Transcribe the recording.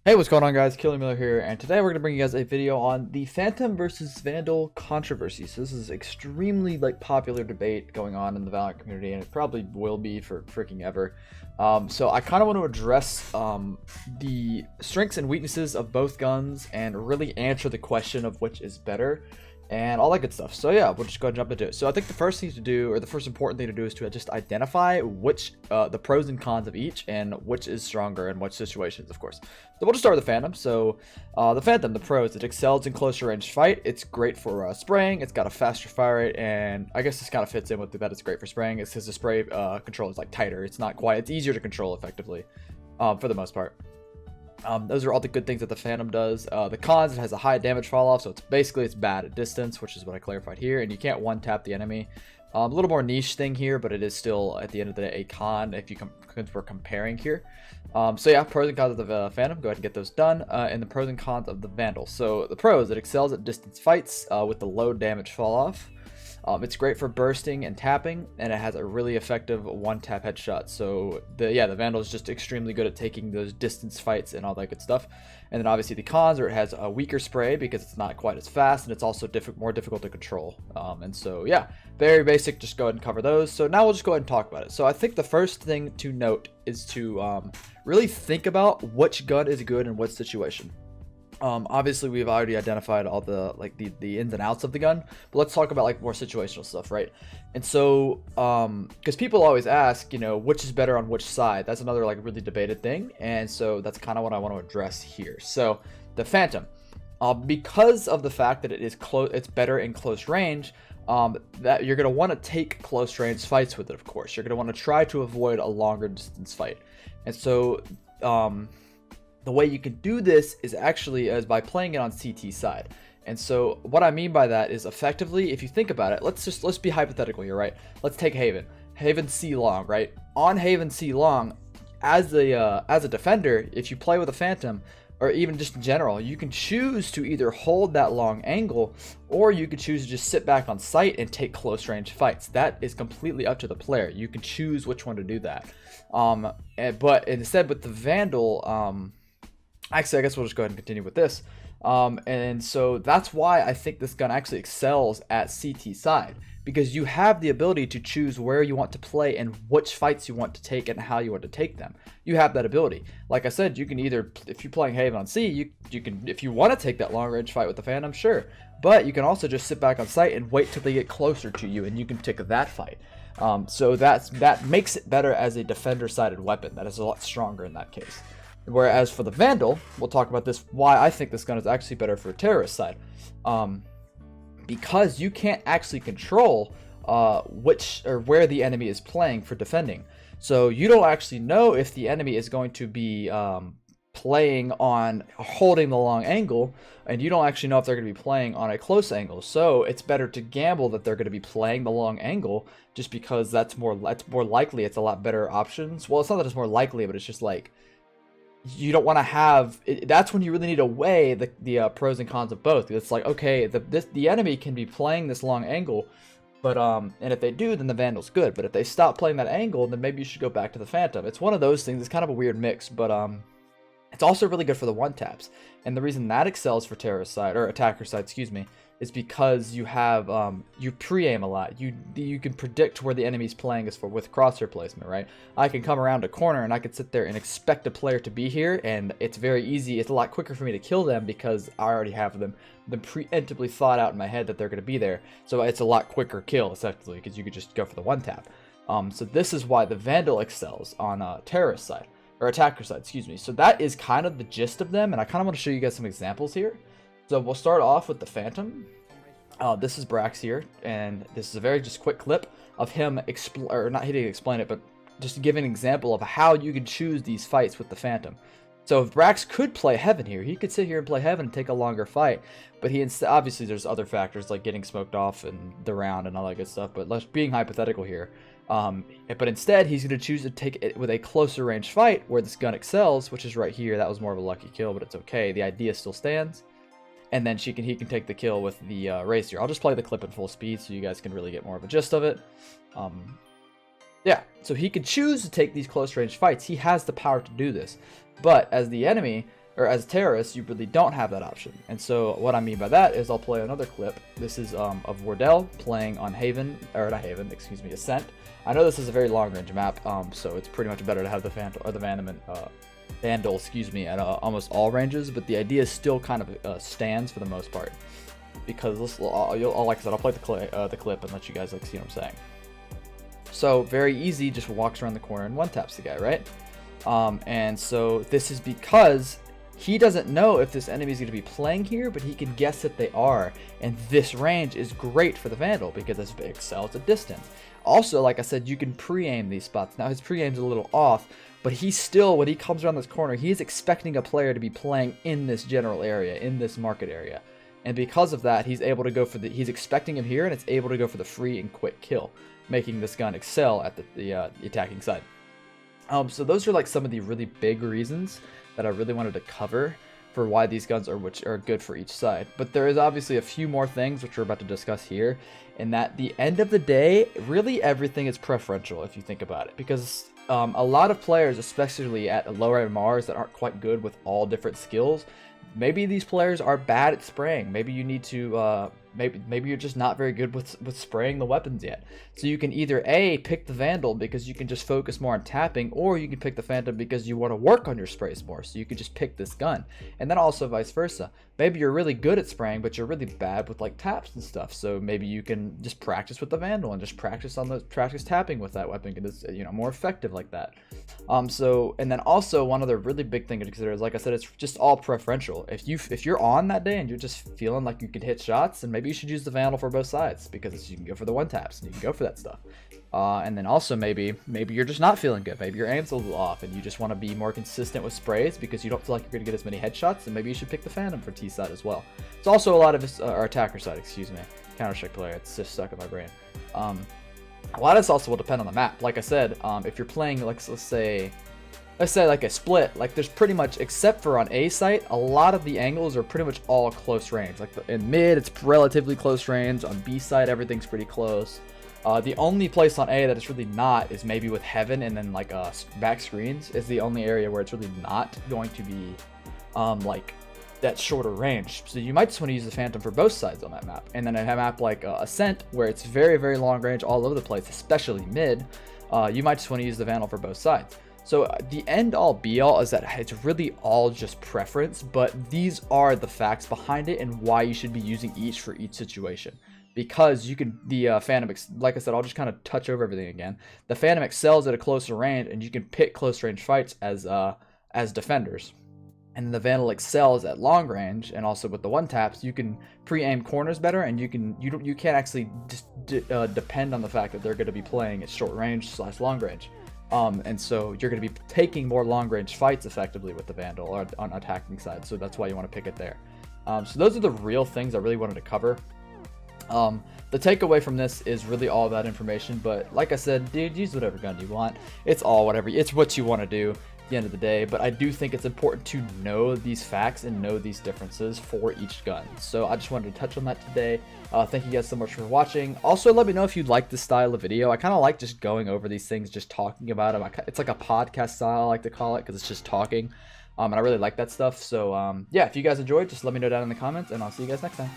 Hey, what's going on, guys? KillerMiller here, and today we're going to bring you guys a video on the Phantom versus Vandal controversy. So this is extremely popular debate going on in the Valorant community, and it probably will be for freaking ever. So I kind of want to address the strengths and weaknesses of both guns and really answer the question of which is better and all that good stuff. So yeah, we'll just go ahead and jump into it. So I think the first thing to do, or the first important thing to do, is to just identify which the pros and cons of each and which is stronger in which situations, of course. So we'll just start with the Phantom. So the Phantom, the pros: it excels in closer range fight. It's great for spraying. It's got a faster fire rate, and I guess this kind of fits in with that it's great for spraying. It's because the spray control is tighter. It's not quite. It's easier to control effectively, for the most part. Those are all the good things that the Phantom does. The cons: it has a high damage fall off, so it's bad at distance, which is what I clarified here, and you can't one tap the enemy. A little more niche thing here, but it is still at the end of the day a con if you because we're comparing here. So yeah, pros and cons of the Phantom. Go ahead and get those done. And the pros and cons of the Vandal. So the pros: it excels at distance fights with the low damage fall off. It's great for bursting and tapping, and it has a really effective one-tap headshot. So the Vandal is just extremely good at taking those distance fights and all that good stuff. And then obviously the cons are it has a weaker spray because it's not quite as fast, and it's also more difficult to control. And so yeah, very basic. Just go ahead and cover those. So now we'll just go ahead and talk about it. So I think the first thing to note is to really think about which gun is good in what situation. Obviously we've already identified all the the ins and outs of the gun, but let's talk about more situational stuff, right? And so because people always ask, which is better on which side. That's another really debated thing, and so that's kind of what I want to address here. So the Phantom, because of the fact that it's better in close range, that you're going to want to take close range fights with it. Of course, you're going to want to try to avoid a longer distance fight. And so the way you can do this is actually as by playing it on CT side. And so what I mean by that is, effectively, if you think about it, let's be hypothetical here, right? Let's take Haven C long, right? On Haven C long, as a defender, if you play with a Phantom, or even just in general, you can choose to either hold that long angle, or you could choose to just sit back on site and take close range fights. That is completely up to the player. You can choose which one to do that. But instead with the Vandal, actually, I guess we'll just go ahead and continue with this. And so that's why I think this gun actually excels at CT side, because you have the ability to choose where you want to play and which fights you want to take and how you want to take them. You have that ability. Like I said, you can either, if you're playing Haven on C, you can, if you want to take that long range fight with the Phantom, sure. But you can also just sit back on site and wait till they get closer to you, and you can take that fight. So that makes it better as a defender-sided weapon. That is a lot stronger in that case. Whereas for the Vandal, we'll talk about this, why I think this gun is actually better for a terrorist side. Because you can't actually control which or where the enemy is playing for defending. So you don't actually know if the enemy is going to be playing on holding the long angle, and you don't actually know if they're going to be playing on a close angle. So it's better to gamble that they're going to be playing the long angle, just because that's more likely. It's a lot better options. Well, it's not that it's more likely, but it's just you don't want to have it. That's when you really need to weigh the pros and cons of both. It's okay, the enemy can be playing this long angle, but and if they do, then the Vandal's good. But if they stop playing that angle, then maybe you should go back to the Phantom. It's one of those things. It's kind of a weird mix, but it's also really good for the one taps. And the reason that excels for terrorist side, or attacker side, excuse me, is because you have you pre-aim a lot. You can predict where the enemy's playing with crosshair placement, right? I can come around a corner and I can sit there and expect a player to be here, and it's very easy. It's a lot quicker for me to kill them because I already have them preemptively thought out in my head that they're going to be there. So it's a lot quicker kill, effectively, because you could just go for the one tap. So this is why the Vandal excels on terrorist side, or attacker side, excuse me. So that is kind of the gist of them, and I kind of want to show you guys some examples here. So we'll start off with the Phantom. This is Brax here, and this is a very just quick clip of him not he didn't explain it, but just to give an example of how you can choose these fights with the Phantom. So if Brax could play Heaven here, he could sit here and play Heaven and take a longer fight, but obviously there's other factors like getting smoked off and the round and all that good stuff, but let's being hypothetical here. But instead he's going to choose to take it with a closer range fight where this gun excels, which is right here. That was more of a lucky kill, but it's okay. The idea still stands. And then he can take the kill with the Racer. I'll just play the clip at full speed so you guys can really get more of a gist of it. Yeah, so he could choose to take these close range fights. He has the power to do this. But as the enemy, or as terrorists, you really don't have that option. And so what I mean by that is I'll play another clip. This is of Wardell playing on Haven, or not Haven, excuse me, Ascent. I know this is a very long range map, so it's pretty much better to have the Vandal, or the Vandal, excuse me, at almost all ranges, but the idea still kind of stands for the most part. Because this, like I said, I'll play the clip and let you guys like see what I'm saying. So very easy, just walks around the corner and one taps the guy, right? And so this is because he doesn't know if this enemy is going to be playing here, but he can guess that they are. And this range is great for the Vandal because it excels at distance. Also, like I said, you can pre-aim these spots. Now his pre-aim's a little off, but he's still, when he comes around this corner, he's expecting a player to be playing in this general area, in this market area. And because of that, he's able to go for he's expecting him here, and it's able to go for the free and quick kill, making this gun excel at the attacking side. So those are like some of the really big reasons that I really wanted to cover for why these guns are good for each side. But there is obviously a few more things which we're about to discuss here, and that the end of the day, really everything is preferential if you think about it, because a lot of players, especially at lower MRs that aren't quite good with all different skills, maybe these players are bad at spraying. Maybe you need to maybe you're just not very good with spraying the weapons yet. So you can either A, pick the Vandal because you can just focus more on tapping, or you can pick the Phantom because you want to work on your sprays more, so you can just pick this gun. And then also vice versa. Maybe you're really good at spraying, but you're really bad with like taps and stuff. So maybe you can just practice with the Vandal and just practice tapping with that weapon, because it's, you know, more effective like that. And then also one other really big thing to consider is, like I said, it's just all preferential. If you're on that day and you're just feeling like you could hit shots, then maybe you should use the Vandal for both sides, because you can go for the one taps and you can go for that stuff. And then also maybe you're just not feeling good. Maybe your aim's a little off and you just want to be more consistent with sprays because you don't feel like you're going to get as many headshots, and maybe you should pick the Phantom for T side as well. It's also a lot of his, or attacker side, excuse me, Counter-Strike player. It's just stuck in my brain. A lot of this also will depend on the map. Like I said, if you're playing, like, let's say like a split, like there's pretty much, except for on A site, a lot of the angles are pretty much all close range. Like in mid, it's relatively close range. On B side, everything's pretty close. The only place on A that it's really not is maybe with Heaven, and then like back screens is the only area where it's really not going to be like that shorter range. So you might just want to use the Phantom for both sides on that map. And then a map like Ascent, where it's very, very long range all over the place, especially mid, you might just want to use the Vandal for both sides. So the end all be all is that it's really all just preference, but these are the facts behind it and why you should be using each for each situation. Because you can, the Phantom, like I said, I'll just kind of touch over everything again. The Phantom excels at a closer range, and you can pick close range fights as defenders. And the Vandal excels at long range, and also with the one taps, you can pre-aim corners better, and you can't actually just depend on the fact that they're going to be playing at short range / long range. And so you're going to be taking more long range fights effectively with the Vandal or on attacking side. So that's why you want to pick it there. So those are the real things I really wanted to cover. The takeaway from this is really all that information, but like I said, dude, use whatever gun you want. It's what you want to do at the end of the day, but I do think it's important to know these facts and know these differences for each gun. So I just wanted to touch on that today. Thank you guys so much for watching. Also, let me know if you like this style of video. I kind of like just going over these things, just talking about them. It's like a podcast style, I like to call it, because it's just talking. And I really like that stuff. So yeah, if you guys enjoyed, just let me know down in the comments, and I'll see you guys next time.